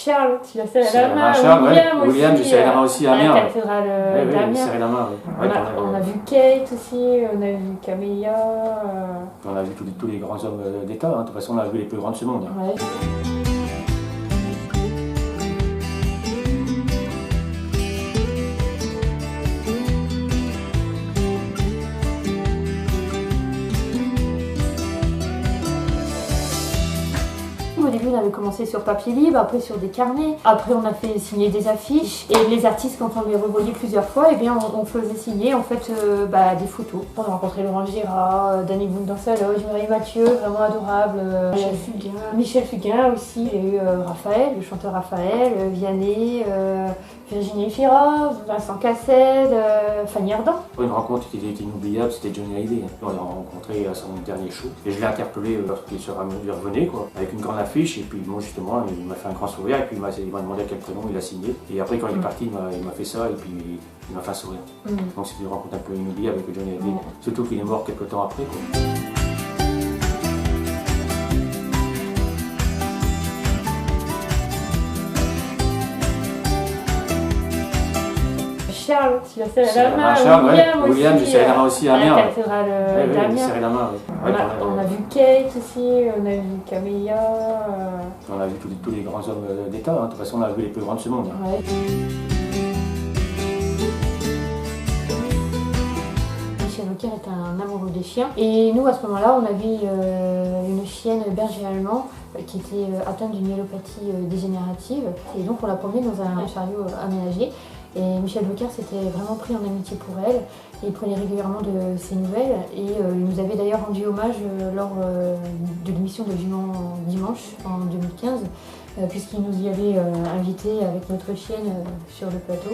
Charles, tu as serré la main. Charles, William, j'ai serré la main aussi aussi à Amiens. À la cathédrale d'Amiens. J'ai serré la main, oui. On a vu Kate aussi, on a vu Camélia. On a vu tous les grands hommes d'État, hein. De toute façon, on a vu les plus grands de ce monde. Ouais. Au début, on avait commencé sur papier libre, après sur des carnets. Après, on a fait signer des affiches. Et les artistes, quand on les revoyait plusieurs fois, eh bien, on faisait signer en fait, des photos. On a rencontré Laurent Gérard, Danny Boone dans sa loge, Marie Mathieu, vraiment adorable. Michel Fugain aussi. Il y a eu Raphaël, le chanteur Raphaël, Vianney, Virginie Fira, Vincent Cassel, Fanny Ardant. Une rencontre qui était inoubliable, c'était Johnny Hallyday. On l'a rencontré à son dernier show. Et je l'ai interpellé lorsqu'il revenait, quoi, avec une grande affiche. Et puis moi justement, il m'a fait un grand sourire. Et puis il m'a demandé quel prénom il a signé. Et après quand il est parti, il m'a fait ça. Et puis il m'a fait un sourire. Donc c'était une rencontre un peu inoubliable avec Johnny Hallyday. Surtout qu'il est mort quelques temps après, quoi. Charles, tu as serré la main. William, j'ai serré la main aussi à Amiens. À la cathédrale d'Amiens. J'ai serré la main, oui. On a vu Kate aussi, on a vu Camélia. On a vu tous les grands hommes d'État, hein. De toute façon, on a vu les plus grands de ce monde. Ouais. Michel Drucker est un amoureux des chiens. Et nous, à ce moment-là, on avait une chienne berger allemand qui était atteinte d'une myélopathie dégénérative. Et donc, on l'a promenée dans un chariot aménagé. Et Michel Drucker s'était vraiment pris en amitié pour elle. Et il prenait régulièrement de ses nouvelles. Et il nous avait d'ailleurs rendu hommage lors de l'émission de Dimanche en 2015, puisqu'il nous y avait invités avec notre chienne sur le plateau.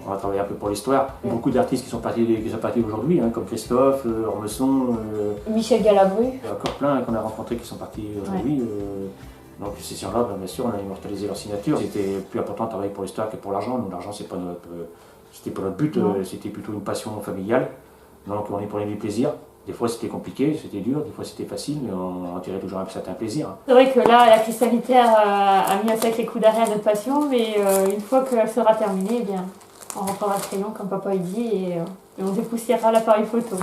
On va travailler un peu pour l'histoire. Beaucoup d'artistes qui sont partis aujourd'hui, hein, comme Christophe, Ormesson, Michel Galabru. Il y a encore plein qu'on a rencontrés qui sont partis aujourd'hui. Donc ces gens-là, bien sûr, on a immortalisé leur signature. C'était plus important de travailler pour l'histoire que pour l'argent. Nous, l'argent, c'était pas notre but, c'était plutôt une passion familiale. Donc on est pour les plaisirs. Des fois c'était compliqué, c'était dur, des fois c'était facile, mais on en tirait toujours un certain plaisir. C'est vrai que là, la crise sanitaire a mis un sacré coup d'arrêt à notre passion, mais une fois qu'elle sera terminée, eh bien, on rentrera le crayon, comme papa il dit, et on dépoussiérera l'appareil photo.